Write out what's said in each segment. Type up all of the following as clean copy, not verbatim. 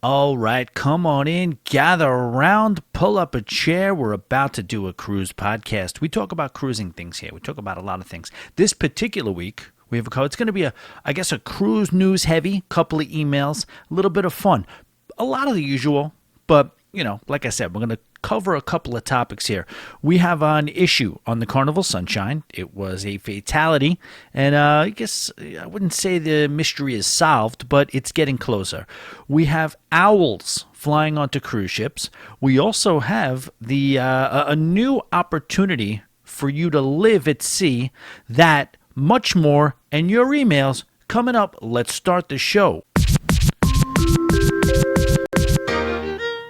All right, come on in, gather around, pull up a chair. We're about to do a cruise podcast. We talk about cruising things here. We talk about a lot of things. This particular week, we have it's going to be a cruise news heavy, couple of emails, a little bit of fun. A lot of the usual, but like I said, we're going to cover a couple of topics here. We have an issue on the Carnival Sunshine. It was a fatality, and I guess I wouldn't say the mystery is solved, but it's getting closer. We have owls flying onto cruise ships. We also have a new opportunity for you to live at sea. That much more, and your emails coming up. Let's start the show.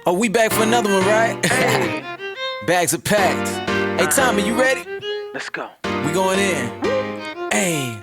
Oh, we back for another one, right? Hey. Bags are packed. Hey, Tommy, you ready? Let's go. We going in. Hey.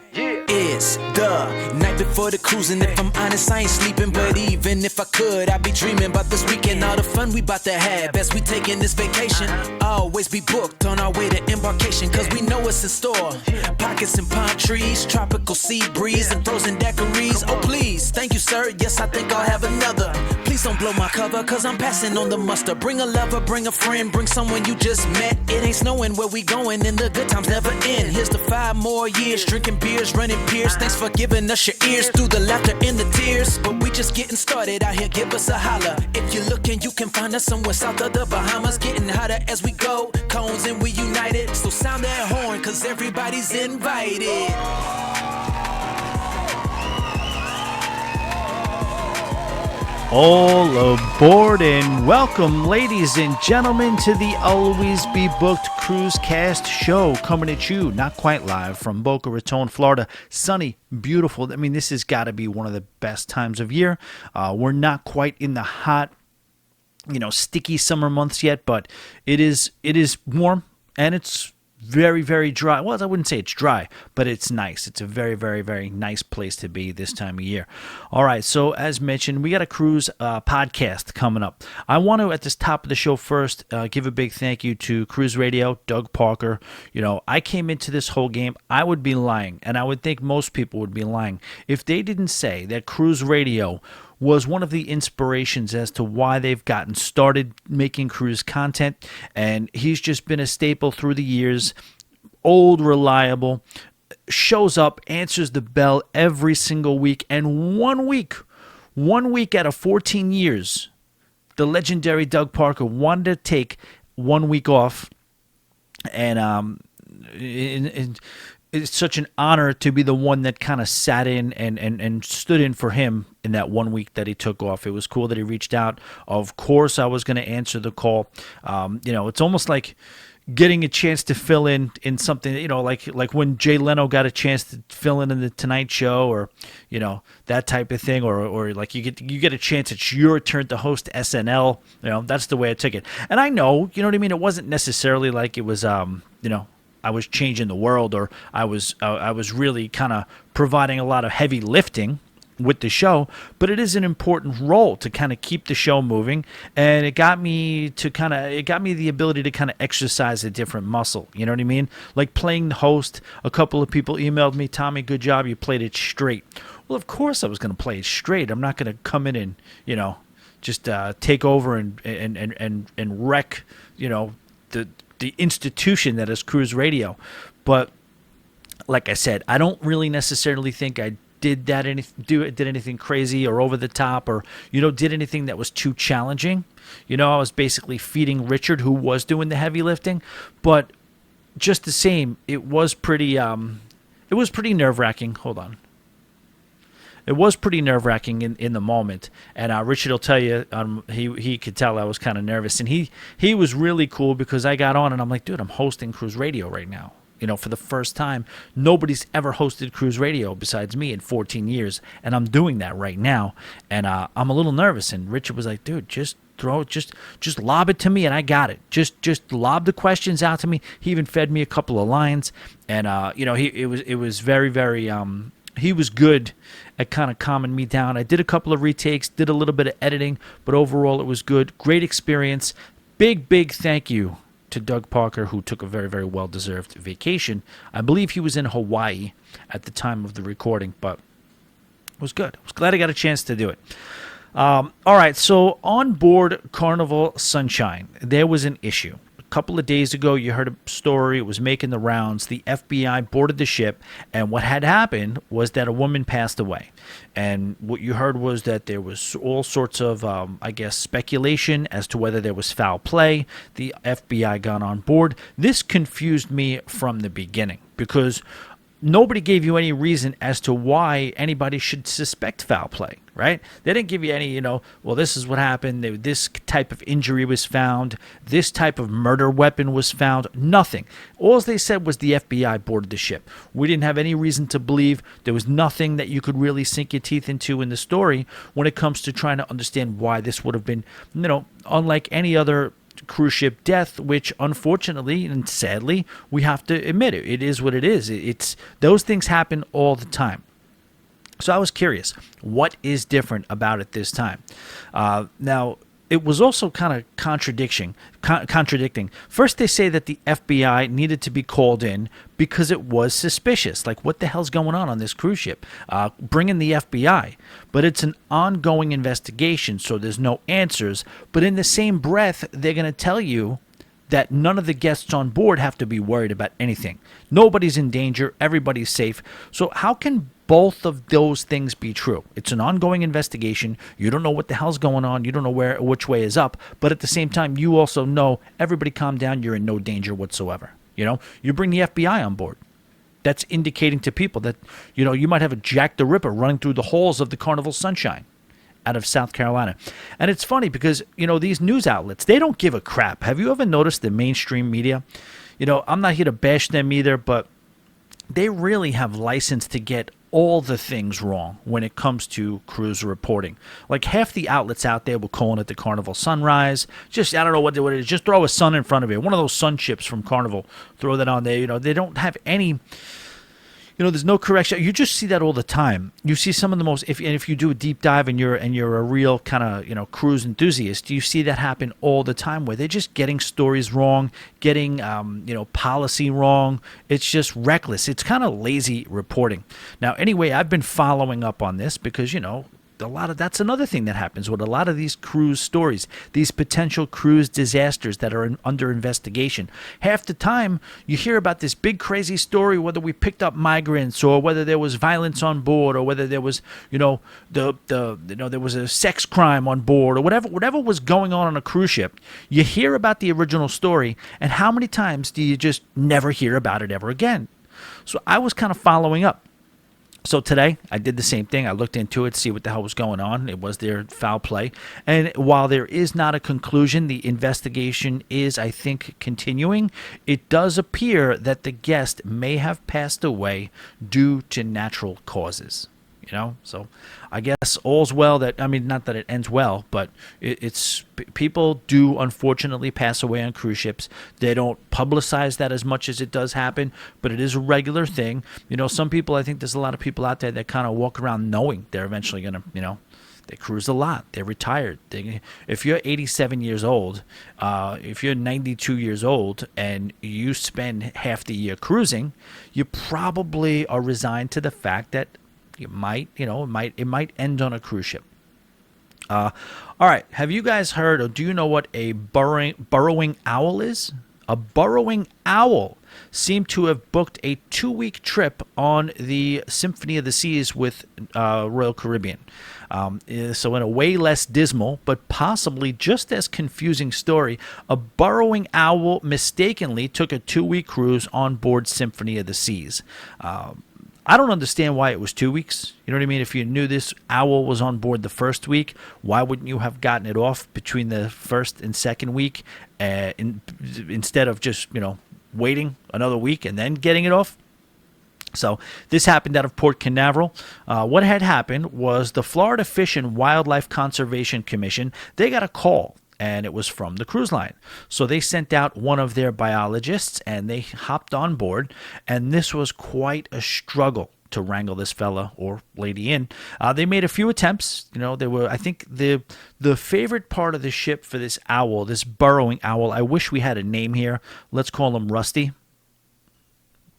It's the night before the cruising. If I'm honest, I ain't sleeping. But even if I could, I'd be dreaming about this weekend. All the fun we about to have as we taking this vacation. Always be booked on our way to embarkation, cause we know what's in store. Pockets and palm trees, tropical sea breeze, and frozen daiquiris. Oh please, thank you sir, yes I think I'll have another. Please don't blow my cover, cause I'm passing on the muster. Bring a lover, bring a friend, bring someone you just met. It ain't snowing where we going, and the good times never end. Here's to 5 more years, drinking beers, running piers. Thanks for giving us your ears through the laughter and the tears. But we just getting started out here, give us a holler. If you're looking, you can find us somewhere south of the Bahamas. Getting hotter as we go, cones and we united. So sound that horn, cause everybody's invited. All aboard and welcome, ladies and gentlemen, to the Always Be Booked Cruise Cast show, coming at you, not quite live, from Boca Raton, Florida. Sunny, beautiful. I mean, this has got to be one of the best times of year. We're not quite in the hot, sticky summer months yet, but it is warm and it's very, very dry. Well, I wouldn't say it's dry, but it's nice. It's a very, very, very nice place to be this time of year. All right, so as mentioned, we got a cruise podcast coming up. I want to, at this top of the show first, give a big thank you to Cruise Radio, Doug Parker. I came into this whole game, I would be lying, and I would think most people would be lying, if they didn't say that Cruise Radio was one of the inspirations as to why they've gotten started making cruise content, and he's just been a staple through the years. Old, reliable, shows up, answers the bell every single week, and one week out of 14 years, the legendary Doug Parker wanted to take 1 week off, and it's such an honor to be the one that kind of sat in and stood in for him in that 1 week that he took off. It was cool that he reached out. Of course, I was going to answer the call. It's almost like getting a chance to fill in something, like when Jay Leno got a chance to fill in the Tonight Show, or that type of thing, or like you get a chance, it's your turn to host SNL. That's the way I took it. And I know, you know what I mean. It wasn't necessarily like it was, I was changing the world, or I was really kind of providing a lot of heavy lifting with the show, but it is an important role to kind of keep the show moving, and it got me the ability to kind of exercise a different muscle. You know what I mean? Like playing the host. A couple of people emailed me, Tommy, good job, you played it straight. Well, of course I was going to play it straight. I'm not going to come in and just take over and wreck the institution that is Cruise Radio. But like I said, I don't really necessarily think I did anything crazy or over the top, or did anything that was too challenging. I was basically feeding Richard, who was doing the heavy lifting. But just the same, it was pretty nerve-wracking. Hold on. It was pretty nerve-wracking in the moment, and Richard will tell you, he could tell I was kind of nervous, and he was really cool, because I got on and I'm like, dude, I'm hosting Cruise Radio right now. For the first time. Nobody's ever hosted Cruise Radio besides me in 14 years, and I'm doing that right now, and I'm a little nervous. And Richard was like, dude, just lob it to me, and I got it. Just lob the questions out to me. He even fed me a couple of lines, and it was very, very he was good at kind of calming me down. I did a couple of retakes, did a little bit of editing, but overall it was good. Great experience. Big thank you to Doug Parker, who took a very, very well-deserved vacation. I believe he was in Hawaii at the time of the recording, but it was good. I was glad I got a chance to do it. All right, so on board Carnival Sunshine, there was an issue. A couple of days ago, you heard a story. It was making the rounds. The FBI boarded the ship, and what had happened was that a woman passed away. And what you heard was that there was all sorts of, I guess, speculation as to whether there was foul play. The FBI got on board. This confused me from the beginning because nobody gave you any reason as to why anybody should suspect foul play, right? They didn't give you any, well, this is what happened. This type of injury was found. This type of murder weapon was found. Nothing. All they said was the FBI boarded the ship. We didn't have any reason to believe. There was nothing that you could really sink your teeth into in the story when it comes to trying to understand why this would have been, unlike any other cruise ship death, which unfortunately and sadly we have to admit it is what it is. It's those things happen all the time. So I was curious, what is different about it this time? Now it was also kind of contradicting. First, they say that the FBI needed to be called in because it was suspicious. Like, what the hell's going on this cruise ship? Bring in the FBI. But it's an ongoing investigation, so there's no answers. But in the same breath, they're going to tell you that none of the guests on board have to be worried about anything. Nobody's in danger. Everybody's safe. So how can both of those things be true? It's an ongoing investigation. You don't know what the hell's going on. You don't know which way is up. But at the same time, you also know, everybody calm down. You're in no danger whatsoever. You bring the FBI on board. That's indicating to people that, you might have a Jack the Ripper running through the halls of the Carnival Sunshine out of South Carolina. And it's funny because, these news outlets, they don't give a crap. Have you ever noticed the mainstream media? I'm not here to bash them either, but they really have license to get all the things wrong when it comes to cruise reporting. Like, half the outlets out there were calling it the Carnival Sunrise. Just, I don't know what it is. Just throw a sun in front of it. One of those sun ships from Carnival. Throw that on there. They don't have any... there's no correction. You just see that all the time. You see some of the most, if you do a deep dive and you're a real kind of, cruise enthusiast, you see that happen all the time where they're just getting stories wrong, getting, policy wrong. It's just reckless. It's kind of lazy reporting. Now, anyway, I've been following up on this because, that's another thing that happens with a lot of these cruise stories, these potential cruise disasters that are under investigation. Half the time you hear about this big crazy story, whether we picked up migrants or whether there was violence on board or whether there was, there was a sex crime on board or whatever was going on a cruise ship. You hear about the original story, and how many times do you just never hear about it ever again? So I was kind of following up. So today, I did the same thing. I looked into it, see what the hell was going on. It was their foul play. And while there is not a conclusion, the investigation is, I think, continuing. It does appear that the guest may have passed away due to natural causes. So I guess all's well that, not that it ends well, but it's people do unfortunately pass away on cruise ships. They don't publicize that as much as it does happen, but it is a regular thing. Some people, I think there's a lot of people out there that kind of walk around knowing they're eventually going to, they cruise a lot. They're retired. If you're 87 years old, if you're 92 years old and you spend half the year cruising, you probably are resigned to the fact that it might end on a cruise ship. All right. Have you guys heard, or do you know what a burrowing owl is? A burrowing owl seemed to have booked a 2-week trip on the Symphony of the Seas with Royal Caribbean. So in a way less dismal, but possibly just as confusing story, a burrowing owl mistakenly took a 2-week cruise on board Symphony of the Seas. I don't understand why it was 2 weeks. You know what I mean? If you knew this owl was on board the first week, why wouldn't you have gotten it off between the first and second week instead of just, waiting another week and then getting it off? So this happened out of Port Canaveral. What had happened was the Florida Fish and Wildlife Conservation Commission, they got a call. And it was from the cruise line. So they sent out one of their biologists and they hopped on board. And this was quite a struggle to wrangle this fella or lady in. They made a few attempts. They were, I think, the favorite part of the ship for this owl, this burrowing owl. I wish we had a name here. Let's call him Rusty.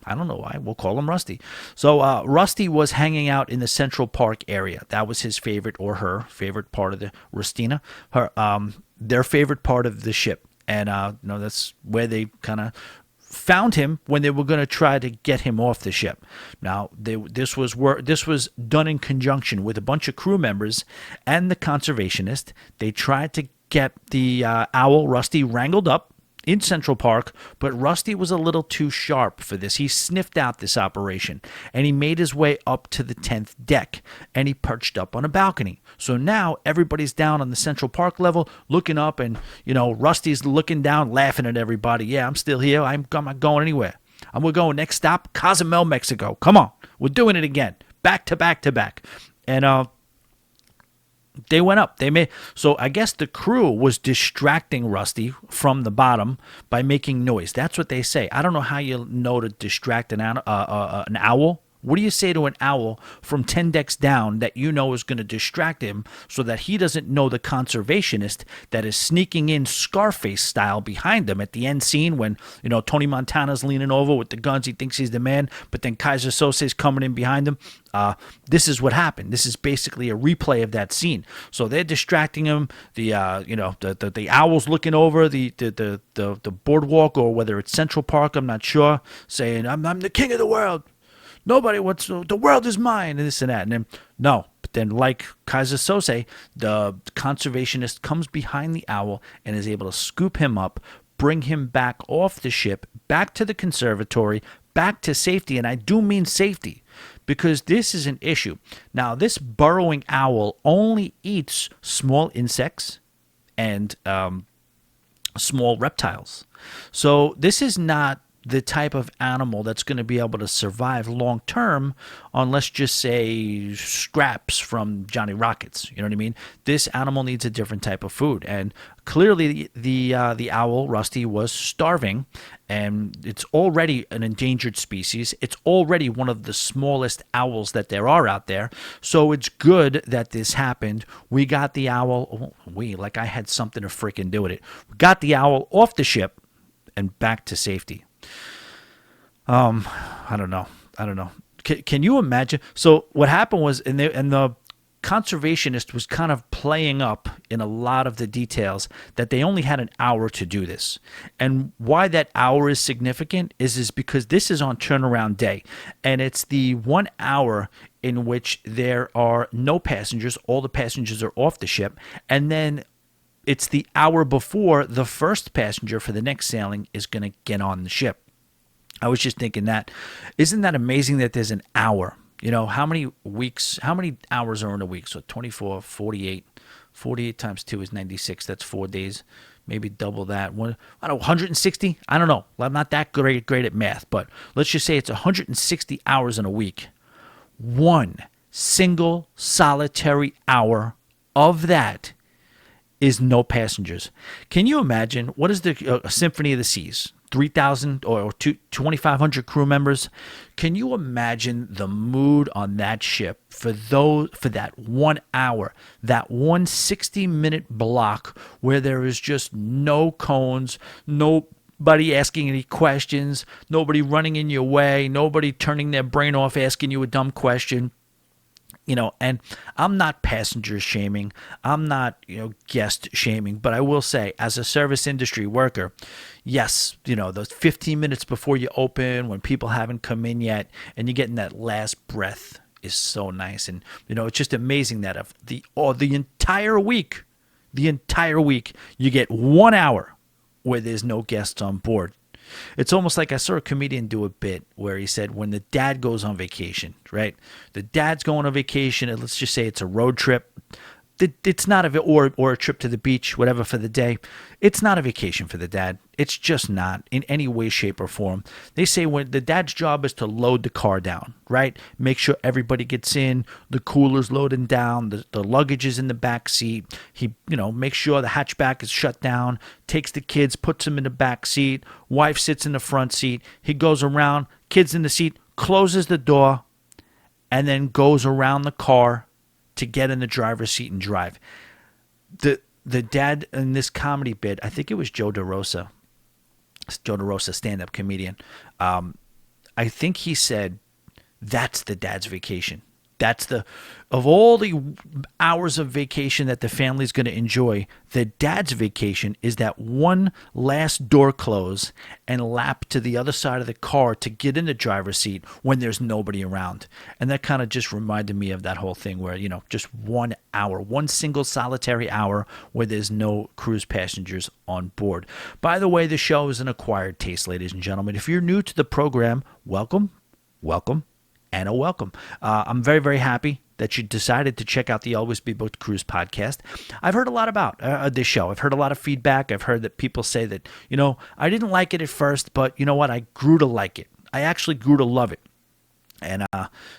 I don't know why. We'll call him Rusty. So Rusty was hanging out in the Central Park area. That was his favorite, or her favorite part of the Rustina, their favorite part of the ship. And that's where they kind of found him when they were going to try to get him off the ship. Now, this was done in conjunction with a bunch of crew members and the conservationist. They tried to get the owl Rusty wrangled up in Central Park, but Rusty was a little too sharp for this. He sniffed out this operation, and he made his way up to the 10th deck, and he perched up on a balcony. So now everybody's down on the Central Park level looking up, and, Rusty's looking down, laughing at everybody. Yeah, I'm still here. I'm not going anywhere. We're going next stop, Cozumel, Mexico. Come on. We're doing it again. Back to back to back. And they went up. So I guess the crew was distracting Rusty from the bottom by making noise. That's what they say. I don't know how you know to distract an owl. What do you say to an owl from 10 decks down that you know is going to distract him so that he doesn't know the conservationist that is sneaking in Scarface style behind him at the end scene when, Tony Montana's leaning over with the guns. He thinks he's the man, but then Kaiser Sose's coming in behind him. This is what happened. This is basically a replay of that scene. So they're distracting him. The owl's looking over the boardwalk, or whether it's Central Park, I'm not sure, saying, I'm the king of the world. Nobody wants to, the world is mine, and this and that. And then, no. But then, like Kaiser Sose, the conservationist comes behind the owl and is able to scoop him up, bring him back off the ship, back to the conservatory, back to safety. And I do mean safety, because this is an issue. Now, this burrowing owl only eats small insects and small reptiles. So this is not the type of animal that's going to be able to survive long term on, let's just say, scraps from Johnny Rockets. You know what I mean? This animal needs a different type of food, and clearly the owl Rusty was starving, and it's already an endangered species. It's already one of the smallest owls that there are out there. So it's good that this happened. We got the owl. Like I had something to freaking do with it. We got the owl off the ship and back to safety. I don't know. Can you imagine? So what happened was, and the conservationist was kind of playing up in a lot of the details that they only had an hour to do this. And why that hour is significant is because this is on turnaround day, and it's the 1 hour in which there are no passengers. All the passengers are off the ship, and then it's the hour before the first passenger for the next sailing is going to get on the ship. I was just thinking that, isn't that amazing that there's an hour? How many hours are in a week? So 24, 48. 48 times 2 is 96. That's 4 days. Maybe double that. I don't know, 160? I don't know. I'm not that great at math, but let's just say it's 160 hours in a week. One single solitary hour of that is no passengers. Can you imagine? What is the Symphony of the Seas? 3,000 or 2,500 crew members. Can you imagine the mood on that ship for that 1 hour, that 160-minute block where there is just no cones, nobody asking any questions, nobody running in your way, nobody turning their brain off asking you a dumb question? And I'm not passenger shaming. I'm not, guest shaming. But I will say, as a service industry worker, yes, those 15 minutes before you open, when people haven't come in yet, and you're getting that last breath is so nice. And, it's just amazing that of the entire week, you get 1 hour where there's no guests on board. It's almost like I saw a comedian do a bit where he said when the dad goes on vacation, right? The dad's going on vacation, and let's just say it's a road trip. It's not or a trip to the beach, whatever, for the day. It's not a vacation for the dad. It's just not in any way, shape, or form. They say when the dad's job is to load the car down, right? Make sure everybody gets in, the cooler's loading down, the luggage is in the back seat. He, makes sure the hatchback is shut down, takes the kids, puts them in the back seat. Wife sits in the front seat. He goes around, kids in the seat, closes the door, and then goes around the car to get in the driver's seat and drive. The dad in this comedy bit, I think it was Joe DeRosa, stand-up comedian. I think he said that's the dad's vacation. That's the, of all the hours of vacation that the family's going to enjoy, the dad's vacation is that one last door close and lap to the other side of the car to get in the driver's seat when there's nobody around. And that kind of just reminded me of that whole thing where, just 1 hour, one single solitary hour where there's no cruise passengers on board. By the way, the show is an acquired taste, ladies and gentlemen. If you're new to the program, welcome, and a welcome. I'm very, very happy that you decided to check out the Always Be Booked Cruise podcast. I've heard a lot about this show. I've heard a lot of feedback. I've heard that people say that, I didn't like it at first, but you know what? I grew to like it. I actually grew to love it. And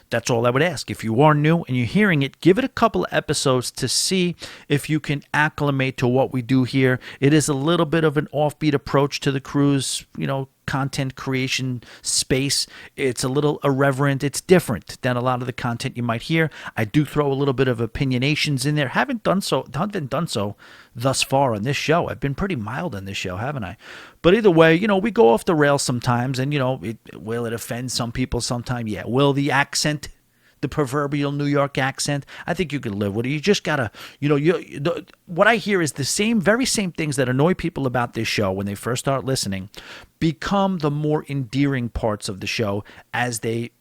that's all I would ask. If you are new and you're hearing it, give it a couple of episodes to see if you can acclimate to what we do here. It is a little bit of an offbeat approach to the cruise, content creation space. It's a little irreverent. It's different than a lot of the content you might hear. I do throw a little bit of opinionations in there. Haven't done so thus far on this show. I've been pretty mild on this show, haven't I? But either way, we go off the rails sometimes, and will it offend some people sometime? Yeah. Will the accent, the proverbial New York accent, I think you can live with it. You just gotta, what I hear is the very same things that annoy people about this show when they first start listening become the more endearing parts of the show as they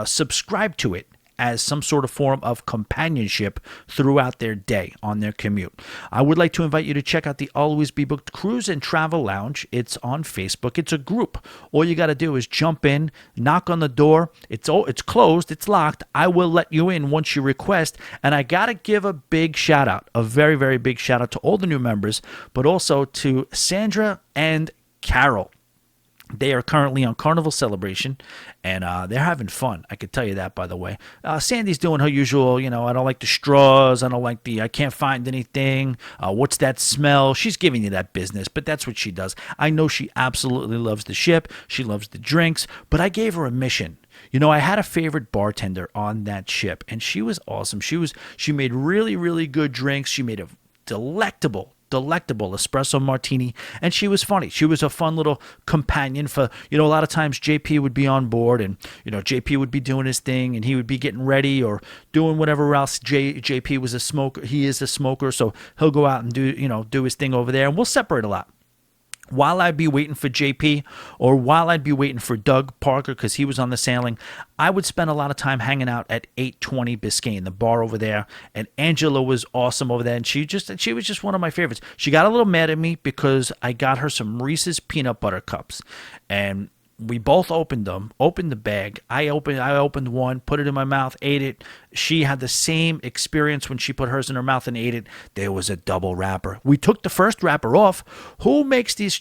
subscribe to it as some sort of form of companionship throughout their day on their commute. I would like to invite you to check out the Always Be Booked Cruise and Travel Lounge. It's on Facebook. It's a group. All you got to do is jump in, knock on the door. It's closed. It's locked. I will let you in once you request. And I got to give a big shout out, a very, very big shout out to all the new members, but also to Sandra and Carol. They are currently on Carnival Celebration, and they're having fun. I could tell you that, by the way. Sandy's doing her usual, I don't like the straws. I can't find anything. What's that smell? She's giving you that business, but that's what she does. I know she absolutely loves the ship. She loves the drinks, but I gave her a mission. I had a favorite bartender on that ship, and she was awesome. She made really, really good drinks. She made a delectable espresso martini, and she was funny. She was a fun little companion for, a lot of times JP would be on board, and JP would be doing his thing, and he would be getting ready or doing whatever else. JP was a smoker. He is a smoker, so he'll go out and do his thing over there, and we'll separate a lot. While I'd be waiting for JP, or while I'd be waiting for Doug Parker, because he was on the sailing, I would spend a lot of time hanging out at 820 Biscayne, the bar over there. And Angela was awesome over there, and she was just one of my favorites. She got a little mad at me because I got her some Reese's peanut butter cups, and we both opened the bag. I opened one, put it in my mouth, ate it. She had the same experience when she put hers in her mouth and ate it. There was a double wrapper. We took the first wrapper off. Who makes these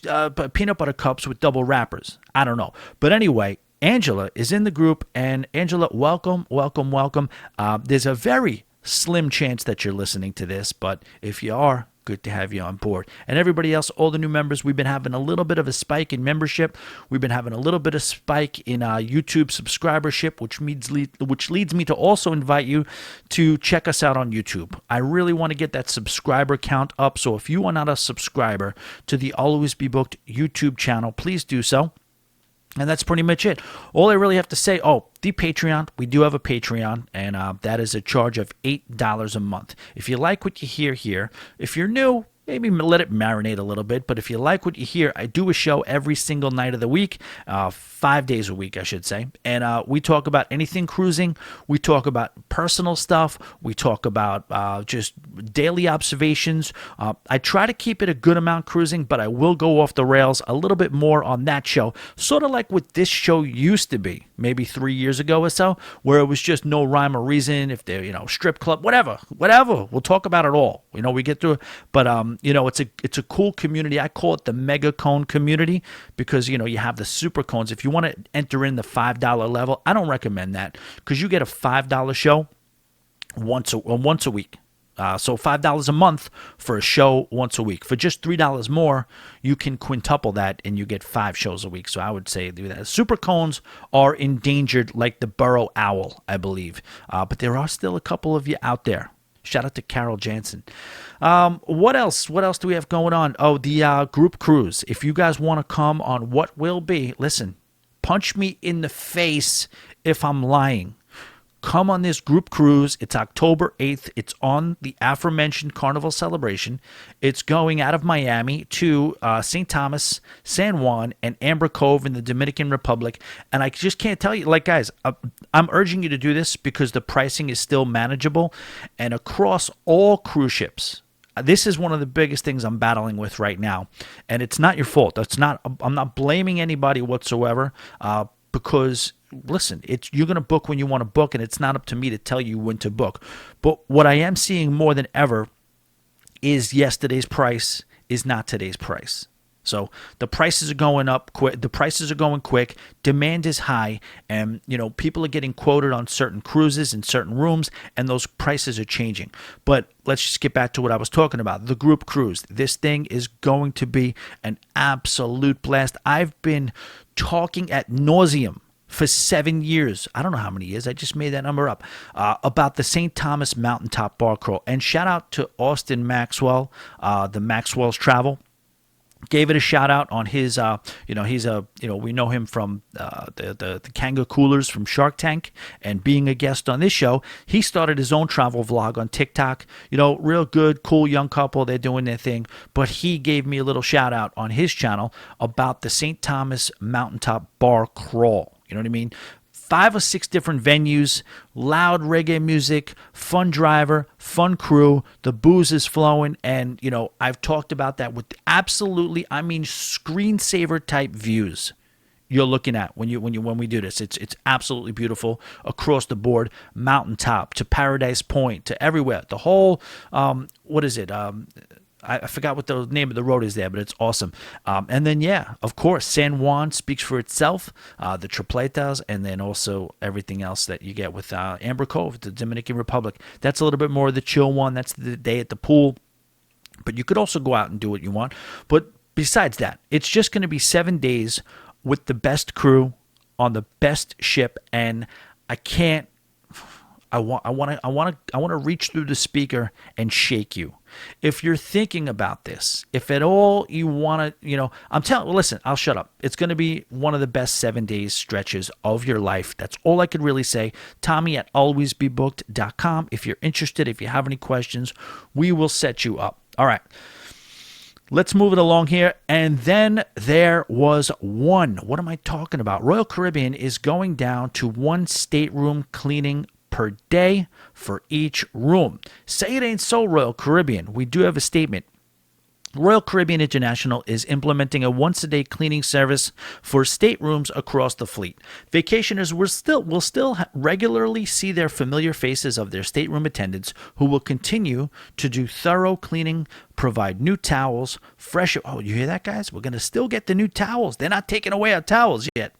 peanut butter cups with double wrappers? I don't know. But anyway, Angela is in the group, and Angela, welcome. There's a very slim chance that you're listening to this, but if you are, good to have you on board. And everybody else, all the new members, we've been having a little bit of a spike in membership. We've been having a little bit of spike in YouTube subscribership, which leads me to also invite you to check us out on YouTube. I really want to get that subscriber count up. So if you are not a subscriber to the Always Be Booked YouTube channel, please do so. And that's pretty much it. All I really have to say, the Patreon, we do have a Patreon, and that is a charge of $8 a month. If you like what you hear here, if you're new, maybe let it marinate a little bit. But if you like what you hear, I do a show every single night of the week, 5 days a week, I should say. And we talk about anything cruising. We talk about personal stuff. We talk about just daily observations. I try to keep it a good amount cruising, but I will go off the rails a little bit more on that show. Sort of like what this show used to be, maybe 3 years ago or so, where it was just no rhyme or reason. If they're, strip club, whatever. We'll talk about it all. We get through it. But, it's a cool community. I call it the mega cone community because, you have the super cones. If you want to enter in the $5 level, I don't recommend that because you get a $5 show once a week. So $5 a month for a show once a week. For just $3 more, you can quintuple that and you get 5 shows a week. So I would say do that. Super cones are endangered like the burrow owl, I believe. But there are still a couple of you out there. Shout out to Carol Jansen. What else? What else do we have going on? The group cruise. If you guys want to come on what will be, listen, Punch me in the face if I'm lying. Come on this group cruise. It's October 8th. It's on the aforementioned Carnival celebration. It's going out of Miami to St. Thomas, San Juan, and Amber Cove in the Dominican Republic. And I just can't tell you, like, guys, I'm urging you to do this because the pricing is still manageable. And across all cruise ships, this is one of the biggest things I'm battling with right now. And it's not your fault. I'm not blaming anybody whatsoever, because listen, you're going to book when you want to book, and it's not up to me to tell you when to book. But what I am seeing more than ever is yesterday's price is not today's price. So the prices are going up quick. The prices are going quick. Demand is high, and people are getting quoted on certain cruises in certain rooms, and those prices are changing. But let's just get back to what I was talking about. The group cruise. This thing is going to be an absolute blast. I've been talking ad nauseum for 7 years. I don't know how many years. I just made that number up. About the St. Thomas Mountaintop Bar Crawl. And shout out to Austin Maxwell, the Maxwell's Travel. Gave it a shout out on his, we know him from the Kanga Coolers from Shark Tank and being a guest on this show. He started his own travel vlog on TikTok. Real good, cool young couple. They're doing their thing. But he gave me a little shout out on his channel about the St. Thomas Mountaintop Bar Crawl. You know what I mean? 5 or 6 different venues, loud reggae music, fun driver, fun crew, the booze is flowing, and I've talked about that with absolutely, screensaver type views you're looking at when we do this. It's absolutely beautiful across the board, mountaintop to Paradise Point to everywhere. The whole what is it? I forgot what the name of the road is there, but it's awesome. And then, of course, San Juan speaks for itself, the tripletas, and then also everything else that you get with Amber Cove, the Dominican Republic. That's a little bit more of the chill one. That's the day at the pool. But you could also go out and do what you want. But besides that, it's just going to be 7 days with the best crew on the best ship, and I want to reach through the speaker and shake you. If you're thinking about this, if at all you want to, listen, I'll shut up. It's going to be one of the best 7 days stretches of your life. That's all I could really say. Tommy at alwaysbebooked.com. If you're interested, if you have any questions, we will set you up. All right. Let's move it along here. And then there was one. What am I talking about? Royal Caribbean is going down to 1 stateroom cleaning per day for each room. Say it ain't so, Royal Caribbean. We do have a statement. Royal Caribbean International is implementing a once-a-day cleaning service for staterooms across the fleet. Vacationers will still regularly see their familiar faces of their stateroom attendants, who will continue to do thorough cleaning, provide new towels, fresh... Oh, you hear that, guys? We're going to still get the new towels. They're not taking away our towels yet.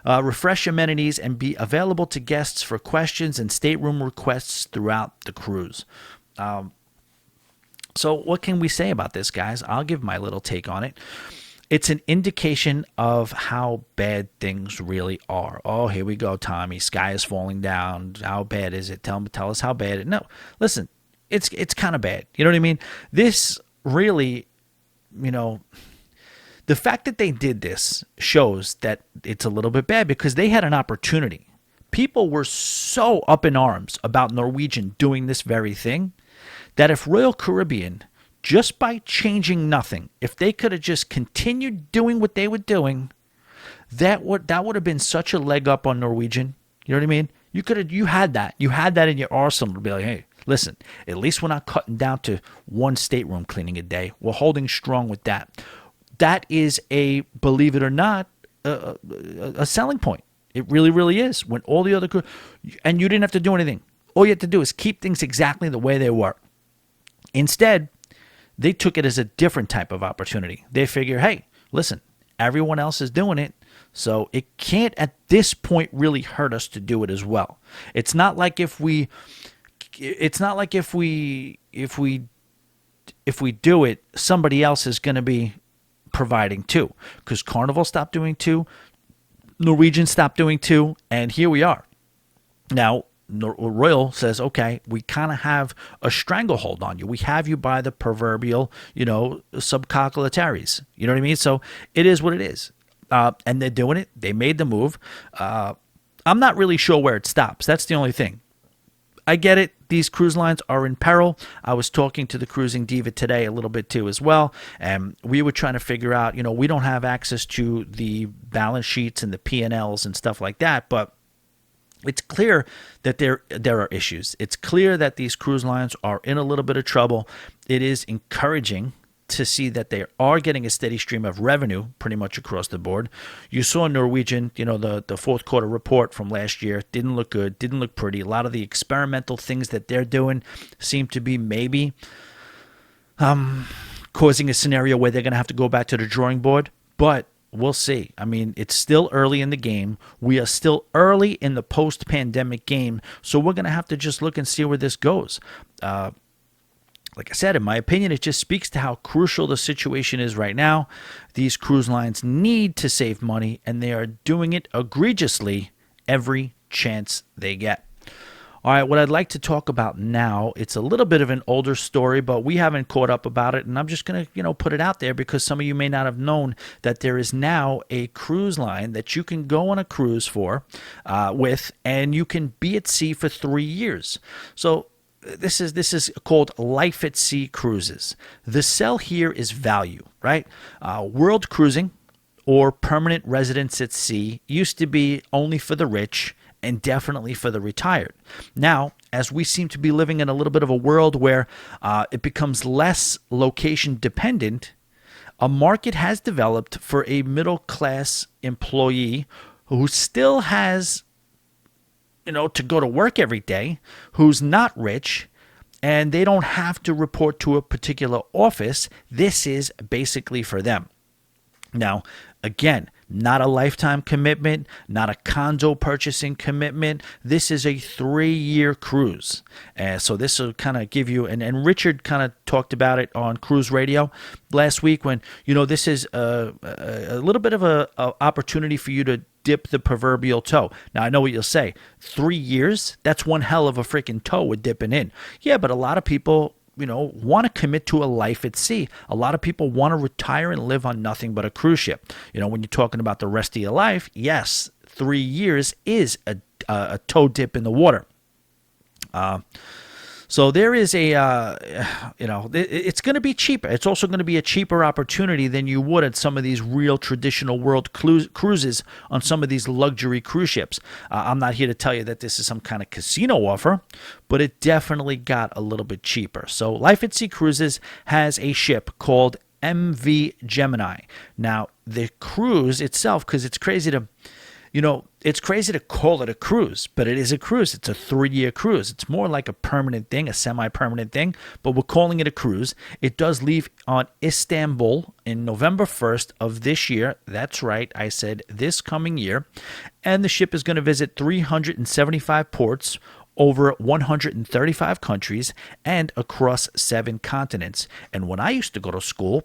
Refresh amenities and be available to guests for questions and stateroom requests throughout the cruise. So what can we say about this, guys? I'll give my little take on it. It's an indication of how bad things really are. Oh, here we go, Tommy. Sky is falling down. How bad is it? Tell us how bad it is. No, listen, it's kind of bad. You know what I mean? This really, the fact that they did this shows that it's a little bit bad because they had an opportunity. People were so up in arms about Norwegian doing this very thing that if Royal Caribbean, just by changing nothing, if they could have just continued doing what they were doing, that would have been such a leg up on Norwegian. You know what I mean? You had that in your arsenal to be like, hey, listen, at least we're not cutting down to 1 stateroom cleaning a day. We're holding strong with that. That is a, believe it or not, a selling point. It really, really is. When all the other and you didn't have to do anything. All you had to do is keep things exactly the way they were. Instead, they took it as a different type of opportunity. They figure, hey, listen, everyone else is doing it, so it can't at this point really hurt us to do it as well. It's not like if we do it, somebody else is going to be providing too. Because Carnival stopped doing 2, Norwegian stopped doing 2, and here we are. Now, Royal says, okay, we kind of have a stranglehold on you. We have you by the proverbial, subcoculataries. You know what I mean? So it is what it is. And they're doing it. They made the move. I'm not really sure where it stops. That's the only thing. I get it. These cruise lines are in peril. I was talking to the cruising diva today a little bit too as well, and we were trying to figure out, we don't have access to the balance sheets and the P&Ls and stuff like that, but it's clear that there are issues. It's clear that these cruise lines are in a little bit of trouble. It is encouraging to see that they are getting a steady stream of revenue pretty much across the board. You saw Norwegian, the fourth quarter report from last year didn't look good, didn't look pretty. A lot of the experimental things that they're doing seem to be maybe causing a scenario where they're going to have to go back to the drawing board, but we'll see. I mean, it's still early in the game. We are still early in the post-pandemic game, so we're going to have to just look and see where this goes. Like I said, in my opinion, it just speaks to how crucial the situation is right now. These cruise lines need to save money, and they are doing it egregiously every chance they get. All right, what I'd like to talk about now, it's a little bit of an older story, but we haven't caught up about it, and I'm just going to, put it out there because some of you may not have known that there is now a cruise line that you can go on a cruise with, and you can be at sea for 3 years. So this is called Life at Sea Cruises. The sell here is value, right? World cruising or permanent residence at sea used to be only for the rich and definitely for the retired. Now, as we seem to be living in a little bit of a world where it becomes less location dependent, a market has developed for a middle class employee who still has to go to work every day, who's not rich, and they don't have to report to a particular office. This is basically for them. Now, again, not a lifetime commitment, not a condo purchasing commitment. This is a 3-year cruise. So this will kind of give you, and Richard kind of talked about it on Cruise Radio last week when, this is a little bit of a opportunity for you to dip the proverbial toe. Now, I know what you'll say. 3 years? That's one hell of a freaking toe we're dipping in. Yeah, but a lot of people want to commit to a life at sea. A lot of people want to retire and live on nothing but a cruise ship. When you're talking about the rest of your life, yes, 3 years is a toe dip in the water. So there is it's going to be cheaper. It's also going to be a cheaper opportunity than you would at some of these real traditional world cruises on some of these luxury cruise ships. I'm not here to tell you that this is some kind of casino offer, but it definitely got a little bit cheaper. So Life at Sea Cruises has a ship called MV Gemini. Now, the cruise itself, because it's crazy to... it's crazy to call it a cruise, but it is a cruise. It's a 3-year cruise. It's more like a permanent thing, a semi-permanent thing, but we're calling it a cruise. It does leave on Istanbul in November 1st of this year. That's right. I said this coming year. And the ship is going to visit 375 ports over 135 countries and across 7 continents. And when I used to go to school,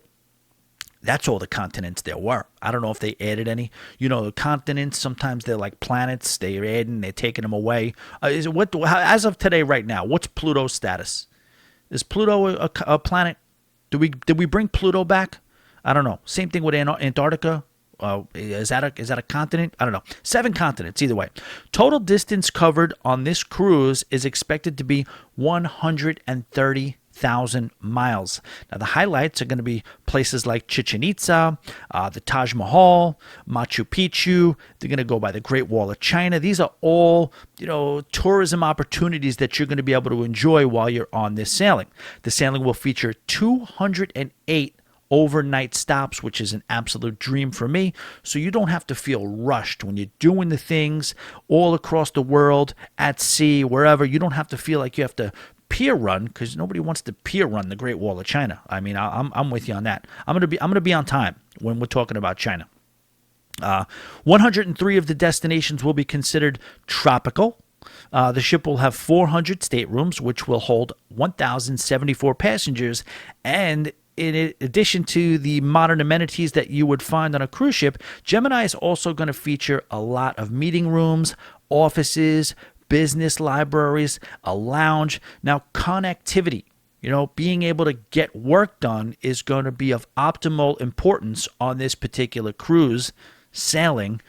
that's all the continents there were. I don't know if they added any. The continents, sometimes they're like planets. They're adding, they're taking them away. As of today, right now, what's Pluto's status? Is Pluto a planet? Did we bring Pluto back? I don't know. Same thing with Antarctica. Is that a continent? I don't know. 7 continents, either way. Total distance covered on this cruise is expected to be 130,000 miles. Now, the highlights are going to be places like Chichen Itza, the Taj Mahal, Machu Picchu. They're going to go by the Great Wall of China. These are all, tourism opportunities that you're going to be able to enjoy while you're on this sailing. The sailing will feature 208 overnight stops, which is an absolute dream for me. So you don't have to feel rushed when you're doing the things all across the world, at sea, wherever. You don't have to feel like you have to pier run, because nobody wants to pier run the Great Wall of China. I mean, I'm with you on that. I'm gonna be on time when we're talking about China. 103 of the destinations will be considered tropical. The ship will have 400 staterooms, which will hold 1,074 passengers, and in addition to the modern amenities that you would find on a cruise ship, Gemini is also going to feature a lot of meeting rooms, offices, business libraries, a lounge. Now, connectivity, being able to get work done is going to be of optimal importance on this particular cruise, sailing,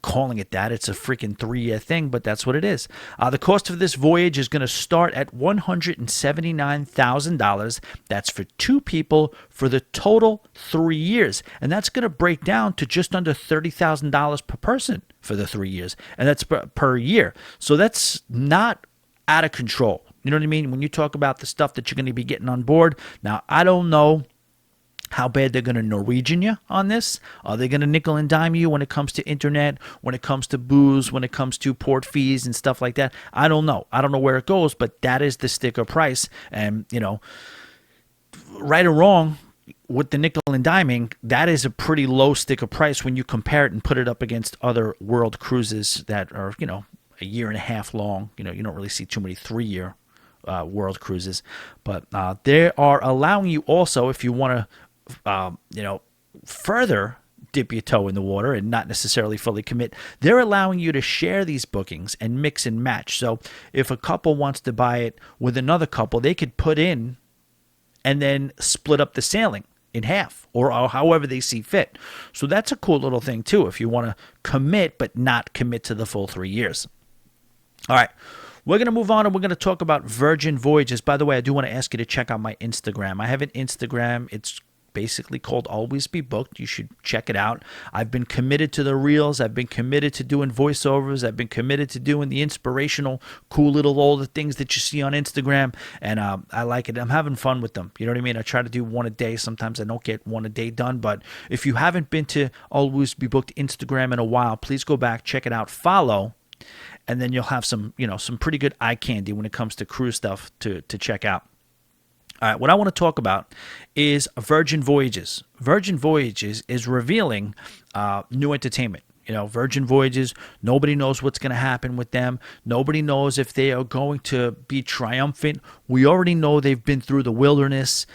calling it that. It's a freaking 3-year thing, but that's what it is. The cost of this voyage is going to start at $179,000. That's for 2 people for the total 3 years. And that's going to break down to just under $30,000 per person for the 3 years. And that's per year. So that's not out of control. You know what I mean? When you talk about the stuff that you're going to be getting on board. Now, I don't know how bad they're going to Norwegian you on this. Are they going to nickel and dime you when it comes to internet, when it comes to booze, when it comes to port fees and stuff like that? I don't know. I don't know where it goes, but that is the sticker price. And, you know, right or wrong, with the nickel and diming, that is a pretty low sticker price when you compare it and put it up against other world cruises that are, you know, a year and a half long. You know, you don't really see too many 3-year world cruises. But they are allowing you also, if you want to, you know, further dip your toe in the water and not necessarily fully commit, they're allowing you to share these bookings and mix and match. So if a couple wants to buy it with another couple, they could put in and then split up the sailing in half or however they see fit. So that's a cool little thing too, if you want to commit but not commit to the full 3 years. All right. We're going to move on and we're going to talk about Virgin Voyages. By the way, I do want to ask you to check out my Instagram. I have an Instagram. It's basically called Always Be Booked. You should check it out. I've been committed to the reels. I've been committed to doing voiceovers. I've been committed to doing the inspirational, cool little all the things that you see on Instagram. And I like it. I'm having fun with them. You know what I mean? I try to do one a day. Sometimes I don't get one a day done. But if you haven't been to Always Be Booked Instagram in a while, please go back, check it out, follow. And then you'll have some, you know, some pretty good eye candy when it comes to cruise stuff to check out. All right, what I want to talk about is Virgin Voyages. Virgin Voyages is revealing new entertainment. You know, Virgin Voyages, nobody knows what's going to happen with them. Nobody knows if they are going to be triumphant. We already know they've been through the wilderness.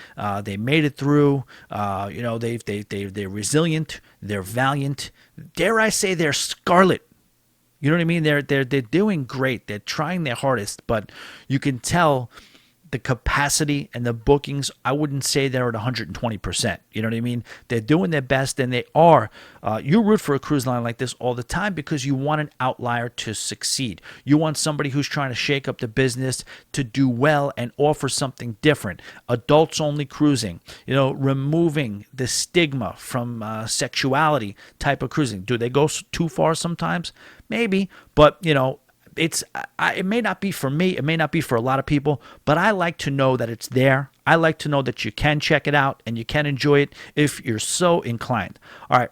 They made it through. You know, they're resilient. They're valiant. Dare I say they're scarlet. You know what I mean? They're doing great. They're trying their hardest, but you can tell the capacity and the bookings, I wouldn't say they're at 120%. You know what I mean? They're doing their best, and they are. You root for a cruise line like this all the time because you want an outlier to succeed. You want somebody who's trying to shake up the business to do well and offer something different. Adults-only cruising, you know, removing the stigma from sexuality type of cruising. Do they go too far sometimes? Maybe, but, you know, it may not be for me. It may not be for a lot of people, but I like to know that it's there. I like to know that you can check it out and you can enjoy it if you're so inclined. All right.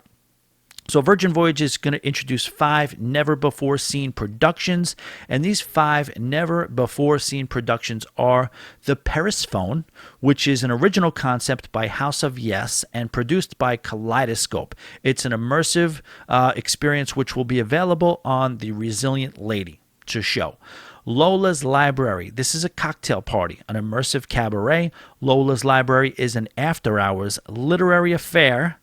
So Virgin Voyages is going to introduce 5 never-before-seen productions, and these 5 never-before-seen productions are The Periphone, which is an original concept by House of Yes and produced by Kaleidoscope. It's an immersive experience which will be available on The Resilient Lady to show. Lola's Library. This is a cocktail party, an immersive cabaret. Lola's Library is an after-hours literary affair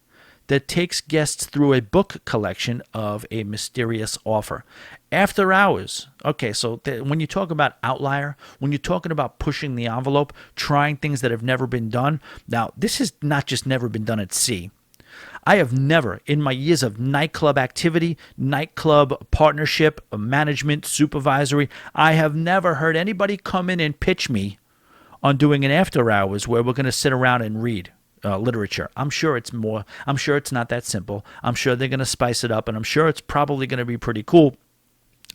that takes guests through a book collection of a mysterious author. After hours. Okay, so when you talk about outlier, when you're talking about pushing the envelope, trying things that have never been done. Now, this has not just never been done at sea. I have never, in my years of nightclub activity, nightclub partnership, management, supervisory, I have never heard anybody come in and pitch me on doing an after hours where we're going to sit around and read literature. I'm sure it's more. I'm sure it's not that simple. I'm sure they're going to spice it up, and I'm sure it's probably going to be pretty cool.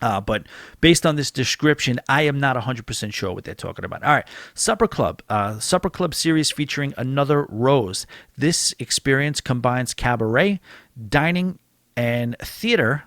But based on this description, I am not 100% sure what they're talking about. All right, Supper Club. Supper Club series featuring Another Rose. This experience combines cabaret, dining, and theater.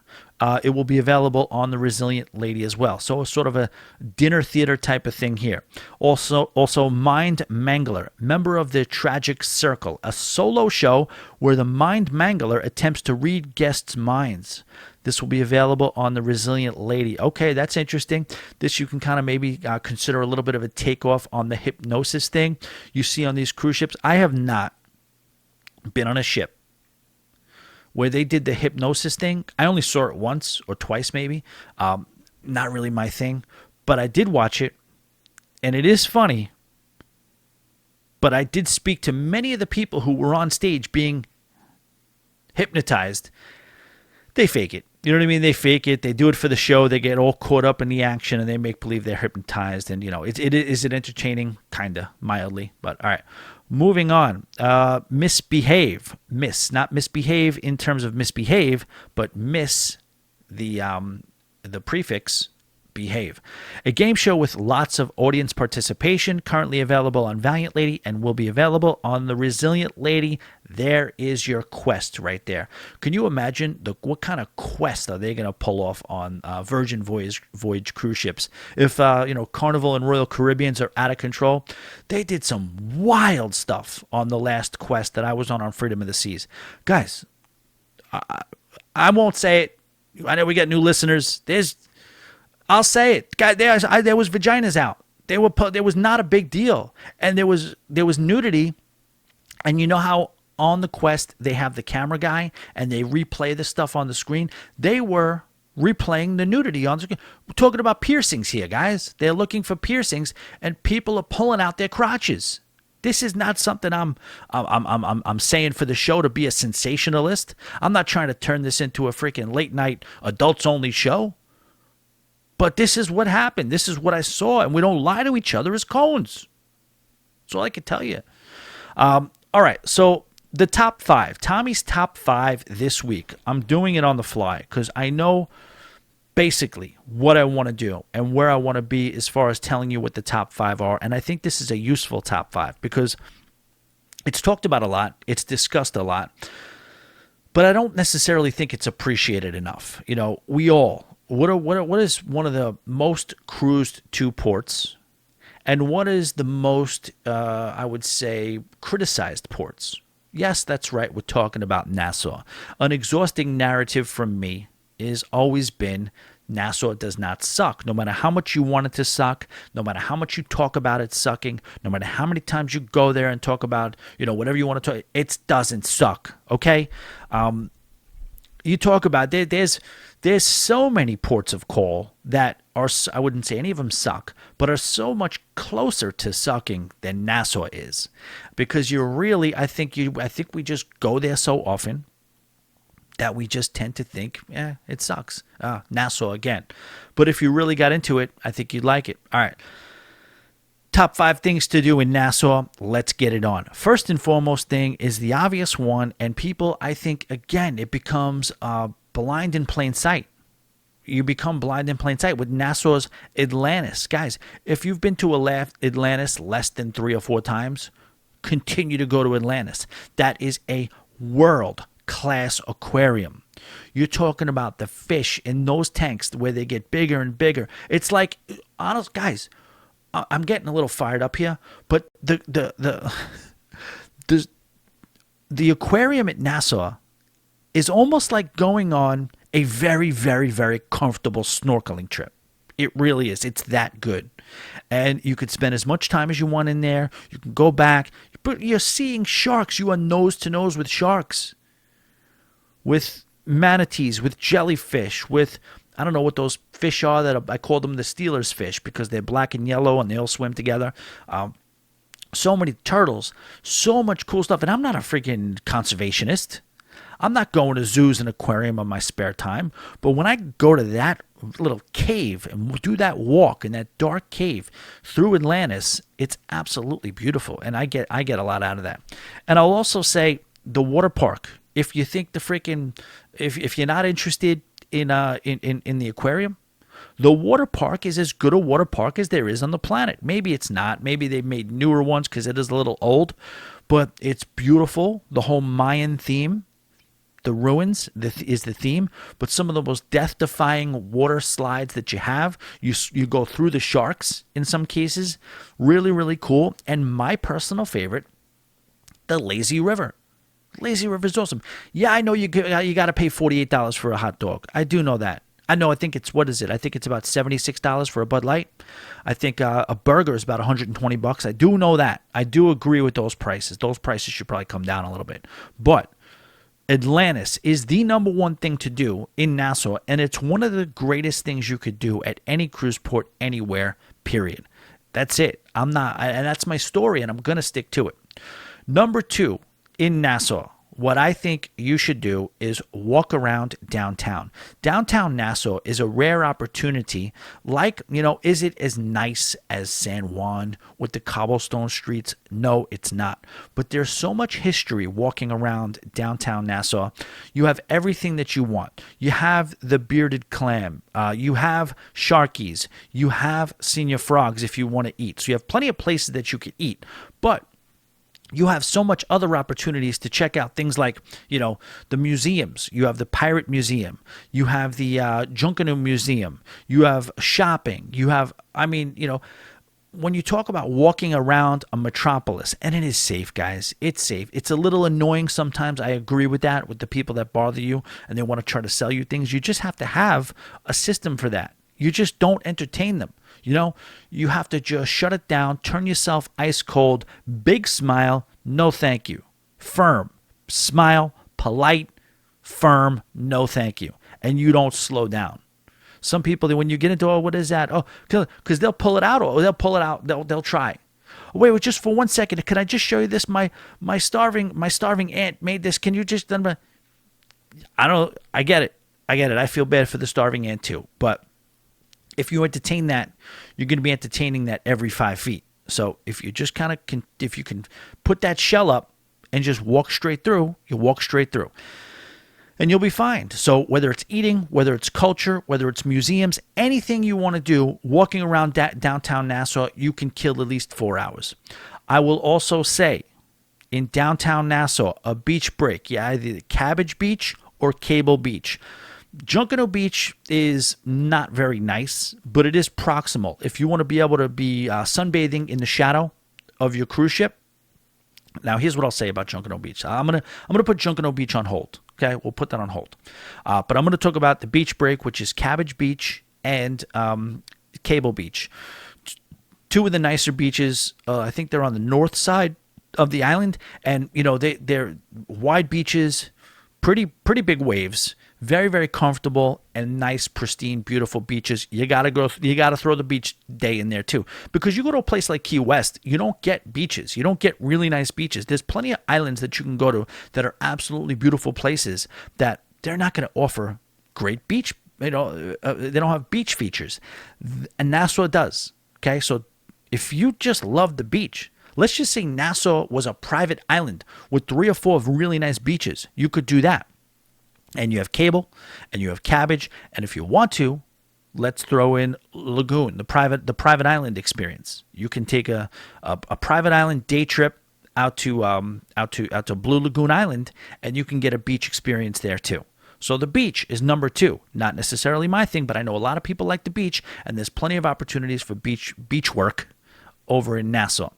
It will be available on The Resilient Lady as well. So sort of a dinner theater type of thing here. Also Mind Mangler, member of the Tragic Circle, a solo show where the Mind Mangler attempts to read guests' minds. This will be available on The Resilient Lady. Okay, that's interesting. This you can kind of maybe consider a little bit of a takeoff on the hypnosis thing you see on these cruise ships. I have not been on a ship where they did the hypnosis thing. I only saw it once or twice maybe. Not really my thing. But I did watch it, and it is funny. But I did speak to many of the people who were on stage being hypnotized. they fake it. You know what I mean? They fake it. They do it for the show. They get all caught up in the action, and they make believe they're hypnotized. And, is it entertaining? Kind of, mildly. But, all right. Moving on. Misbehave. Not misbehave in terms of misbehave, but the prefix behave. A game show with lots of audience participation, currently available on Valiant Lady and will be available on the Resilient Lady. There is your quest right there. Can you imagine what kind of quest are they going to pull off on Virgin Voyage cruise ships? If Carnival and Royal Caribbeans are out of control, they did some wild stuff on the last quest that I was on Freedom of the Seas. Guys, I won't say it. I know we got new listeners. I'll say it. Guys, there was vaginas out. There was not a big deal, and there was nudity. And you know how on the quest they have the camera guy and they replay the stuff on the screen. They were replaying the nudity on the screen. We're talking about piercings here, guys. They're looking for piercings, and people are pulling out their crotches. This is not something I'm saying for the show to be a sensationalist. I'm not trying to turn this into a freaking late night adults only show. But this is what happened. This is what I saw, and we don't lie to each other as Coens. That's all I can tell you. All right, so the top 5. Tommy's top 5 this week. I'm doing it on the fly because I know basically what I want to do and where I want to be as far as telling you what the top 5 are. And I think this is a useful top 5 because it's talked about a lot. It's discussed a lot. But I don't necessarily think it's appreciated enough. We all... What is one of the most cruised to ports, and what is the most, I would say, criticized ports? Yes, that's right. We're talking about Nassau. An exhausting narrative from me has always been Nassau does not suck. No matter how much you want it to suck, no matter how much you talk about it sucking, no matter how many times you go there and talk about, whatever you want to talk, it doesn't suck. Okay. You talk about there's so many ports of call that are, I wouldn't say any of them suck, but are so much closer to sucking than Nassau is, because I think we just go there so often that we just tend to think, it sucks. Nassau again. But if you really got into it, I think you'd like it. All right. Top 5 things to do in Nassau. Let's get it on. First and foremost thing is the obvious one, and people, I think, again, it becomes blind in plain sight. You become blind in plain sight with Nassau's Atlantis. Guys, if you've been to Atlantis less than 3 or 4 times, continue to go to Atlantis. That is a world-class aquarium. You're talking about the fish in those tanks where they get bigger and bigger. It's like, honest, guys, I'm getting a little fired up here, but the aquarium at Nassau is almost like going on a very, very, very comfortable snorkeling trip. It really is. It's that good. And you could spend as much time as you want in there. You can go back, but you're seeing sharks. You are nose to nose with sharks, with manatees, with jellyfish, with... I don't know what those fish are that I call them the Steelers fish because they're black and yellow and they all swim together. So many turtles, so much cool stuff. And I'm not a freaking conservationist. I'm not going to zoos and aquarium on my spare time. But when I go to that little cave and do that walk in that dark cave through Atlantis, it's absolutely beautiful. And I get a lot out of that. And I'll also say the water park. If you think if you're not interested in the aquarium, the water park is as good a water park as there is on the planet. Maybe it's not. Maybe they've made newer ones because it is a little old, but it's beautiful. The whole Mayan theme, the ruins is the theme, but some of the most death-defying water slides that you have, you go through the sharks in some cases. Really, really cool. And my personal favorite, the lazy river. Lazy River is awesome. Yeah, I know you got to pay $48 for a hot dog. I do know that. I know. I think it's, what is it? I think it's about $76 for a Bud Light. I think a burger is about $120. I do know that. I do agree with those prices. Those prices should probably come down a little bit. But Atlantis is the number one thing to do in Nassau, and it's one of the greatest things you could do at any cruise port anywhere, period. That's it. And that's my story, and I'm going to stick to it. Number 2. In Nassau, what I think you should do is walk around downtown. Downtown Nassau is a rare opportunity. Like, is it as nice as San Juan with the cobblestone streets? No, it's not. But there's so much history walking around downtown Nassau. You have everything that you want. You have the bearded clam. You have Sharkies. You have senior frogs if you want to eat. So you have plenty of places that you could eat. But you have so much other opportunities to check out things like, the museums. You have the Pirate Museum. You have the Junkanoo Museum. You have shopping. You have, when you talk about walking around a metropolis, and it is safe, guys. It's safe. It's a little annoying sometimes. I agree with that, with the people that bother you and they want to try to sell you things. You just have to have a system for that. You just don't entertain them. You have to just shut it down, turn yourself ice cold, big smile, no thank you. Firm, smile, polite, firm, no thank you. And you don't slow down. Some people, when you get into, what is that? Oh, because they'll pull it out, or they'll pull it out, they'll try. Oh, wait, just for 1 second, can I just show you this? My starving aunt made this. Can you just, I get it. I feel bad for the starving aunt too. But if you entertain that, you're going to be entertaining that every 5 feet. So if you just if you can put that shell up and just walk straight through, you walk straight through. And you'll be fine. So whether it's eating, whether it's culture, whether it's museums, anything you want to do, walking around downtown Nassau, you can kill at least 4 hours. I will also say, in downtown Nassau, a beach break, either Cabbage Beach or Cable Beach. Junkanoo Beach is not very nice, but it is proximal. If you want to be able to be sunbathing in the shadow of your cruise ship. Now, here's what I'll say about Junkanoo Beach. I'm gonna put Junkanoo Beach on hold. Okay, we'll put that on hold. But I'm gonna talk about the beach break, which is Cabbage Beach and Cable Beach. Two of the nicer beaches. I think they're on the north side of the island, and they're wide beaches, pretty big waves. Very, very comfortable and nice, pristine, beautiful beaches. You gotta throw the beach day in there too, because you go to a place like Key West, you don't get beaches. You don't get really nice beaches. There's plenty of islands that you can go to that are absolutely beautiful places that they're not going to offer great beach. They don't have beach features, and Nassau does. Okay, so if you just love the beach. Let's just say Nassau was a private island with 3 or 4 really nice beaches. You could do that. And you have Cable, and you have Cabbage, and if you want to, let's throw in Lagoon, the private island experience. You can take a private island day trip out to Blue Lagoon Island, and you can get a beach experience there too. So the beach is number 2. Not necessarily my thing, but I know a lot of people like the beach, and there's plenty of opportunities for beach work over in Nassau.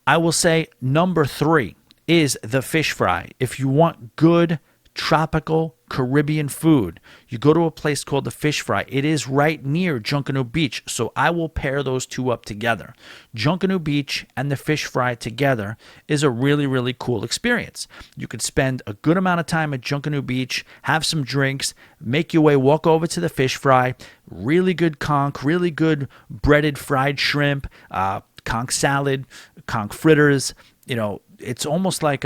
I will say number 3 is the fish fry. If you want good tropical Caribbean food, you go to a place called the Fish Fry. It is right near Junkanoo Beach, so I will pair those two up together. Junkanoo Beach and the Fish Fry together is a really, really cool experience. You could spend a good amount of time at Junkanoo Beach, have some drinks, make your way, walk over to the Fish Fry. Really good conch, really good breaded fried shrimp, conch salad, conch fritters. It's almost like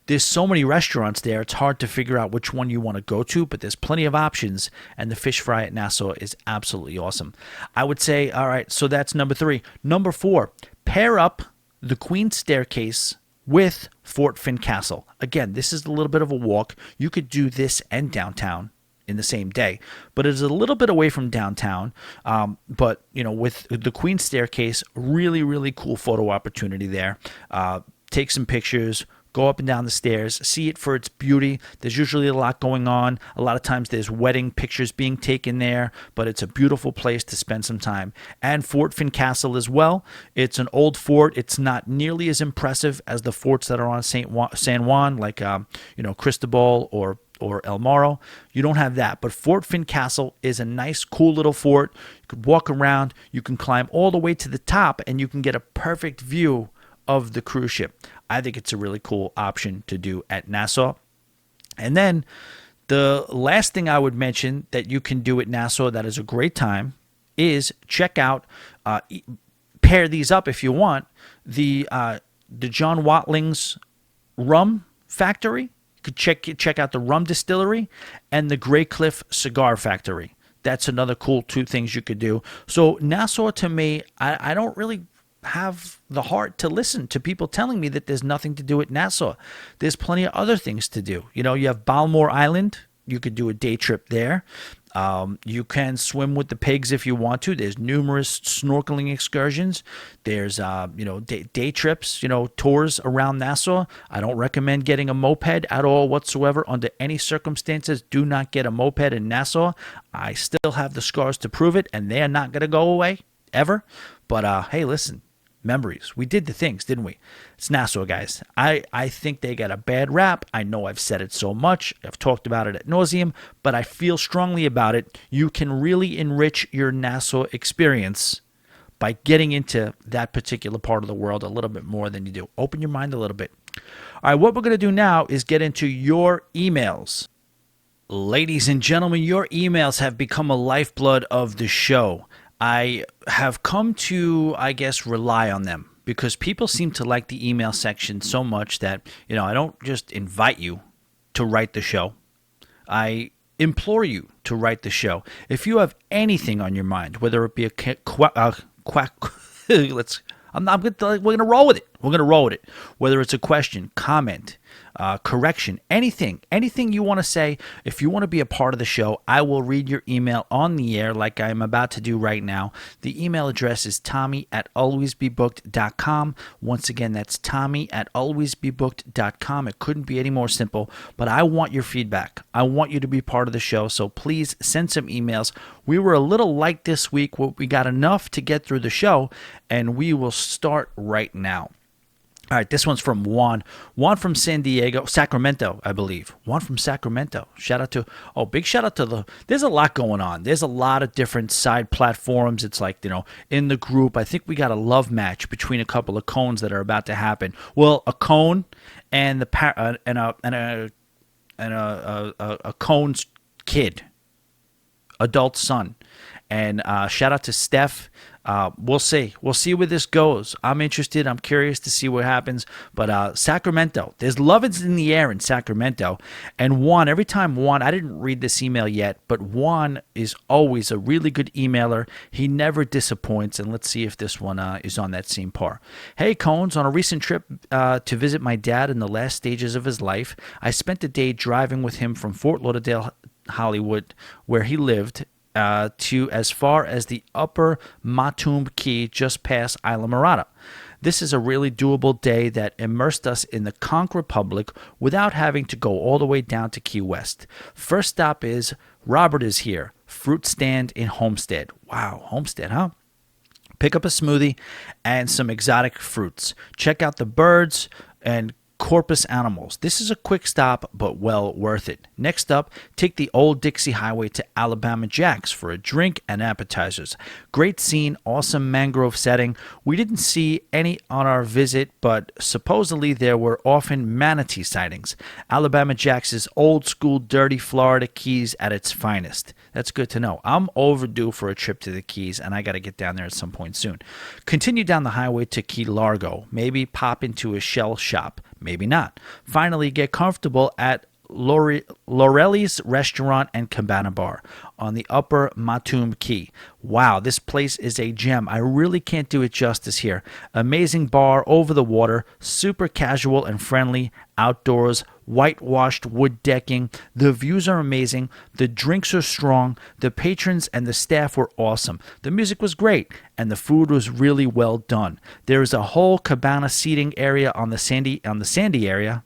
there's so many restaurants there, it's hard to figure out which one you want to go to, but there's plenty of options, and the Fish Fry at Nassau is absolutely awesome. I would say, all right, so that's number 3. Number 4, pair up the Queen's Staircase with Fort Finn Castle. Again, this is a little bit of a walk. You could do this and downtown in the same day, but it's a little bit away from downtown. But with the Queen's Staircase, really, really cool photo opportunity there. Take some pictures, go up and down the stairs, see it for its beauty. There's usually a lot going on. A lot of times there's wedding pictures being taken there, but it's a beautiful place to spend some time. And Fort Finn Castle as well. It's an old fort. It's not nearly as impressive as the forts that are on San Juan, like Cristobal or El Morro. You don't have that, but Fort Finn Castle is a nice, cool little fort. You could walk around, you can climb all the way to the top, and you can get a perfect view of the cruise ship. I think it's a really cool option to do at Nassau. And then the last thing I would mention that you can do at Nassau that is a great time is check out, pair these up if you want, the the John Watling's rum factory. You could check out the rum distillery and the Grey Cliff cigar factory. That's another cool two things you could do. So Nassau, to me, I don't really have the heart to listen to people telling me that there's nothing to do at Nassau. There's plenty of other things to do. You know, you have Balmore Island. You could do a day trip there. You can swim with the pigs if you want to. There's numerous snorkeling excursions. There's, day trips, tours around Nassau. I don't recommend getting a moped at all whatsoever under any circumstances. Do not get a moped in Nassau. I still have the scars to prove it, and they're not going to go away ever. But, hey, listen. Memories. We did the things, didn't we? It's Nassau, guys. I think they got a bad rap. I know I've said it so much. I've talked about it ad nauseum, but I feel strongly about it. You can really enrich your Nassau experience by getting into that particular part of the world a little bit more than you do. Open your mind a little bit. All right, what we're going to do now is get into your emails. Ladies and gentlemen, your emails have become a lifeblood of the show. I have come to, I guess, rely on them because people seem to like the email section so much that, I don't just invite you to write the show. I implore you to write the show. If you have anything on your mind, whether it be we're going to roll with it. We're going to roll with it. Whether it's a question, comment, correction, anything you want to say. If you want to be a part of the show, I will read your email on the air like I'm about to do right now. The email address is tommy@alwaysbebooked.com. Once again, that's tommy@alwaysbebooked.com. It couldn't be any more simple, but I want your feedback. I want you to be part of the show, so please send some emails. We were a little light this week. We got enough to get through the show, and we will start right now. All right, this one's from Juan. Juan from Sacramento, I believe. Juan from Sacramento. Big shout out to there's a lot going on. There's a lot of different side platforms. It's like, in the group, I think we got a love match between a couple of cones that are about to happen. Well, a cone and a cone's kid, adult son. And shout out to Steph. We'll see. We'll see where this goes. I'm interested. I'm curious to see what happens. But Sacramento, there's love is in the air in Sacramento. And Juan, every time Juan, I didn't read this email yet, but Juan is always a really good emailer. He never disappoints. And let's see if this one is on that same par. Hey, Cones, on a recent trip to visit my dad in the last stages of his life, I spent a day driving with him from Fort Lauderdale, Hollywood, where he lived, to as far as the upper Matumb Key just past Isla Morada. This is a really doable day that immersed us in the Conch Republic without having to go all the way down to Key West. First stop is Robert is Here, fruit stand in Homestead. Wow, Homestead, huh? Pick up a smoothie and some exotic fruits. Check out the birds and Corpus animals. This is a quick stop, but well worth it. Next up, take the Old Dixie Highway to Alabama Jack's for a drink and appetizers. Great scene, awesome mangrove setting. We didn't see any on our visit, but supposedly there were often manatee sightings. Alabama Jack's is old school, dirty Florida Keys at its finest. That's good to know. I'm overdue for a trip to the Keys, and I got to get down there at some point soon. Continue down the highway to Key Largo. Maybe pop into a shell shop. Maybe not. Finally, get comfortable at Laurelli's Restaurant and Cabana Bar on the upper Matumb Key. Wow, this place is a gem. I really can't do it justice here. Amazing bar over the water, super casual and friendly, outdoors, whitewashed wood decking. The views are amazing. The drinks are strong. The patrons and the staff were awesome. The music was great, and the food was really well done. There is a whole cabana seating area on a sandy area.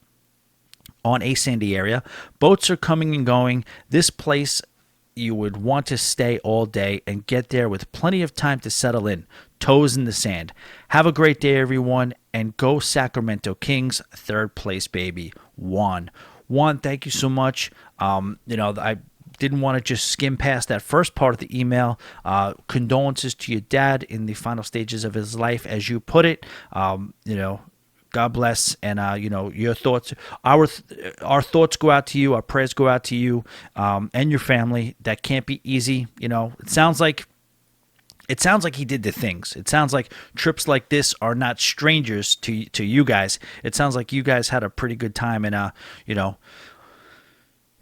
Boats are coming and going. This place, you would want to stay all day and get there with plenty of time to settle in. Toes in the sand. Have a great day, everyone, and go Sacramento Kings. Third place, baby. Juan, thank you so much. I didn't want to just skim past that first part of the email. Condolences to your dad in the final stages of his life, as you put it. God bless, and your thoughts. Our thoughts go out to you. Our prayers go out to you and your family. That can't be easy. It sounds like it sounds like he did the things. It sounds like trips like this are not strangers to you guys. It sounds like you guys had a pretty good time, and you know,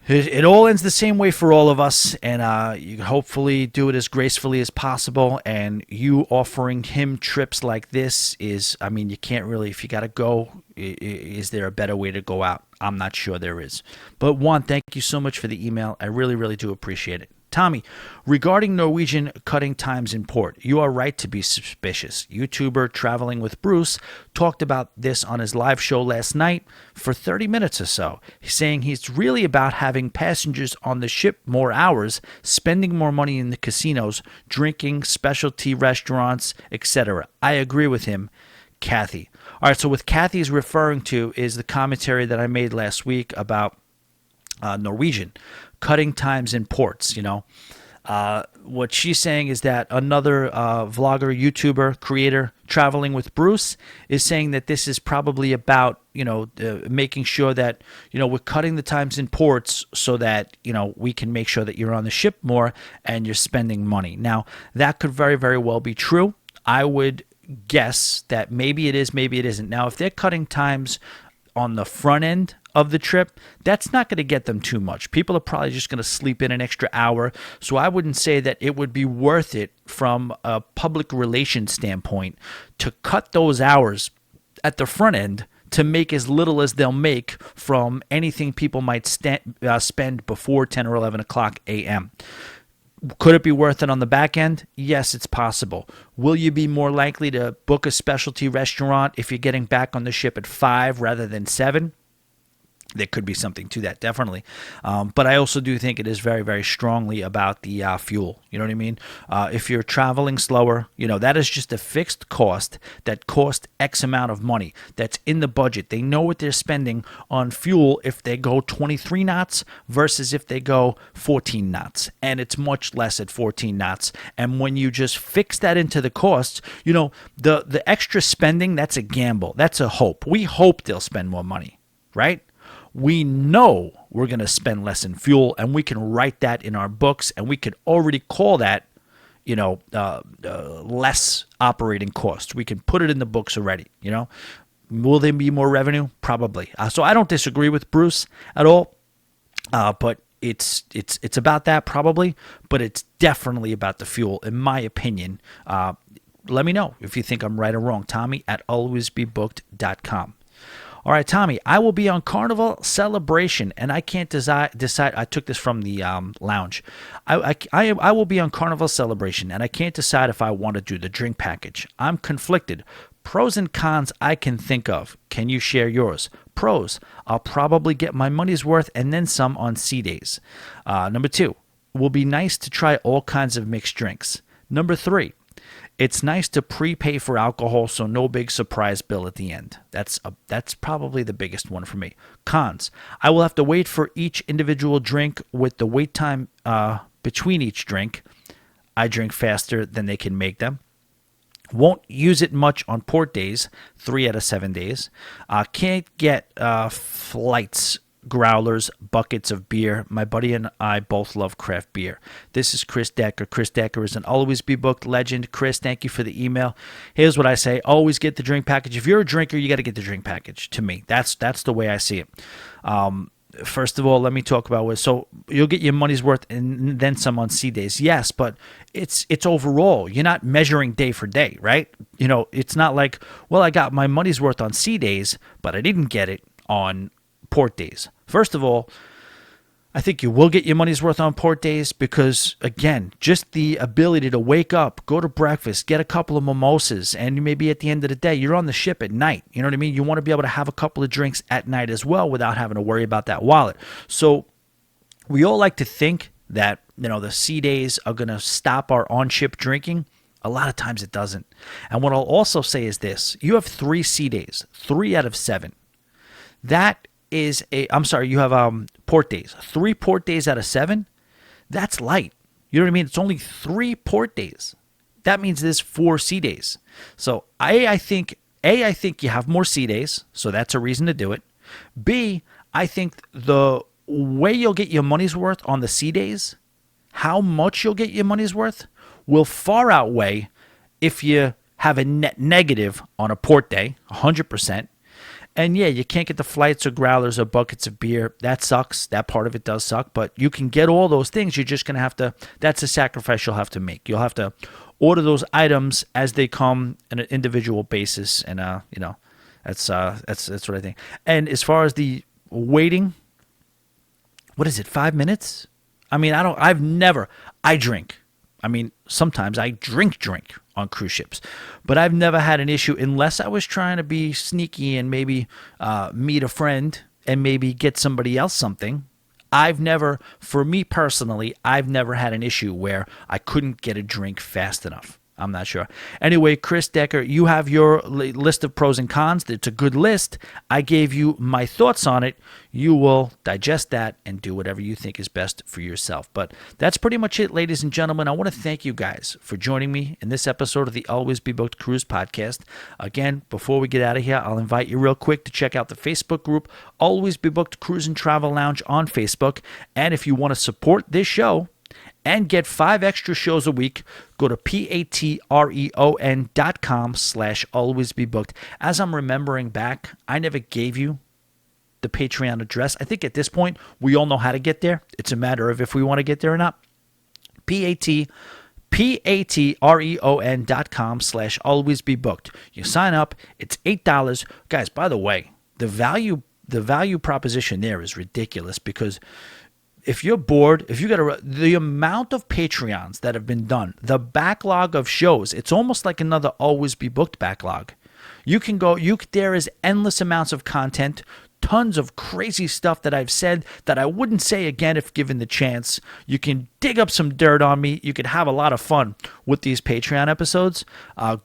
it all ends the same way for all of us, and you hopefully do it as gracefully as possible. And you offering him trips like this is, I mean, you can't really, if you got to go, is there a better way to go out? I'm not sure there is. But Juan, thank you so much for the email. I really, really do appreciate it. Tommy, regarding Norwegian cutting times in port, you are right to be suspicious. YouTuber Traveling with Bruce talked about this on his live show last night for 30 minutes or so. He's saying he's really about having passengers on the ship more hours, spending more money in the casinos, drinking, specialty restaurants, etc. I agree with him, Kathy. All right, so what Kathy's referring to is the commentary that I made last week about Norwegian cutting times in ports. You know, what she's saying is that another vlogger, YouTuber, creator, Traveling with Bruce, is saying that this is probably about, you know, making sure that, you know, we're cutting the times in ports so that, you know, we can make sure that you're on the ship more and you're spending money. Now, that could very, very well be true. I would guess that maybe it is, maybe it isn't. Now, if they're cutting times on the front end of the trip, that's not going to get them too much. People are probably just going to sleep in an extra hour. So I wouldn't say that it would be worth it from a public relations standpoint to cut those hours at the front end to make as little as they'll make from anything people might spend before 10 or 11 o'clock a.m. Could it be worth it on the back end? Yes, it's possible. Will you be more likely to book a specialty restaurant if you're getting back on the ship at 5 rather than 7? There could be something to that, definitely. But I also do think it is very, very strongly about the fuel. You know what I mean? If you're traveling slower, you know, that is just a fixed cost that costs X amount of money. That's in the budget. They know what they're spending on fuel if they go 23 knots versus if they go 14 knots. And it's much less at 14 knots. And when you just fix that into the costs, you know, the extra spending, that's a gamble. That's a hope. We hope they'll spend more money, right? We know we're going to spend less in fuel, and we can write that in our books, and we could already call that, you know, less operating costs. We can put it in the books already, you know. Will there be more revenue? Probably. So I don't disagree with Bruce at all, but it's about that probably, but it's definitely about the fuel, in my opinion. Let me know if you think I'm right or wrong. Tommy at alwaysbebooked.com. All right, Tommy, I will be on Carnival Celebration, and I can't decide. I took this from the lounge. I will be on Carnival Celebration, and I can't decide if I want to do the drink package. I'm conflicted. Pros and cons I can think of. Can you share yours? Pros, I'll probably get my money's worth and then some on sea days. Number 2, it will be nice to try all kinds of mixed drinks. Number 3, it's nice to prepay for alcohol, so no big surprise bill at the end. That's probably the biggest one for me. Cons, I will have to wait for each individual drink with the wait time between each drink. I drink faster than they can make them. Won't use it much on port days, 3 out of 7 days. Can't get flights, growlers, buckets of beer. My buddy and I both love craft beer. This is Chris Decker. Chris Decker is an Always Be Booked legend. Chris, thank you for the email. Here's what I say. Always get the drink package. If you're a drinker, you got to get the drink package. To me, that's the way I see it. First of all, let me talk about what. So you'll get your money's worth and then some on sea days. Yes, but it's overall. You're not measuring day for day, right? You know, it's not like, well, I got my money's worth on sea days, but I didn't get it on port days. First of all, I think you will get your money's worth on port days because, again, just the ability to wake up, go to breakfast, get a couple of mimosas, and maybe at the end of the day, you're on the ship at night. You know what I mean? You want to be able to have a couple of drinks at night as well without having to worry about that wallet. So we all like to think that, you know, the sea days are going to stop our on-ship drinking. A lot of times it doesn't. And what I'll also say is this. You have 3 sea days, 3 out of 7. That is you have port days. 3 port days out of 7, that's light. You know what I mean? It's only 3 port days. That means there's 4 sea days. So I think you have more sea days, so that's a reason to do it. B, I think the way you'll get your money's worth on the sea days, how much you'll get your money's worth, will far outweigh if you have a net negative on a port day, 100%. And yeah, you can't get the flights or growlers or buckets of beer. That sucks. That part of it does suck. But you can get all those things. You're just going to have to, that's a sacrifice you'll have to make. You'll have to order those items as they come on an individual basis. And, that's what I think. And as far as the waiting, what is it, 5 minutes? I mean, I drink. I mean, sometimes I drink on cruise ships, but I've never had an issue unless I was trying to be sneaky and maybe meet a friend and maybe get somebody else something. For me personally, I've never had an issue where I couldn't get a drink fast enough. I'm not sure. Anyway, Chris Decker, you have your list of pros and cons. It's a good list. I gave you my thoughts on it. You will digest that and do whatever you think is best for yourself. But that's pretty much it, ladies and gentlemen. I want to thank you guys for joining me in this episode of the Always Be Booked Cruise podcast. Again, before we get out of here, I'll invite you real quick to check out the Facebook group, Always Be Booked Cruise and Travel Lounge on Facebook. And if you want to support this show and get 5 extra shows a week, go to patreon.com/alwaysbebooked. As I'm remembering back, I never gave you the Patreon address. I think at this point, we all know how to get there. It's a matter of if we want to get there or not. patreon.com/alwaysbebooked. You sign up. It's $8. Guys, by the way, the value proposition there is ridiculous because if you're bored, if you got the amount of Patreons that have been done, the backlog of shows, it's almost like another Always Be Booked backlog. You can go, there is endless amounts of content, tons of crazy stuff that I've said that I wouldn't say again if given the chance. You can dig up some dirt on me. You could have a lot of fun with these Patreon episodes,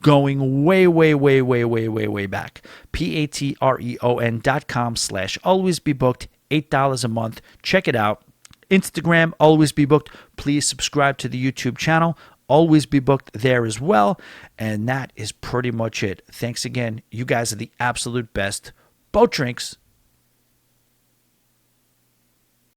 going way, way, way, way, way, way, way back. patreon.com/alwaysbebooked, $8 a month. Check it out. Instagram, Always Be Booked. Please subscribe to the YouTube channel. Always Be Booked there as well. And that is pretty much it. Thanks again. You guys are the absolute best. Boat drinks.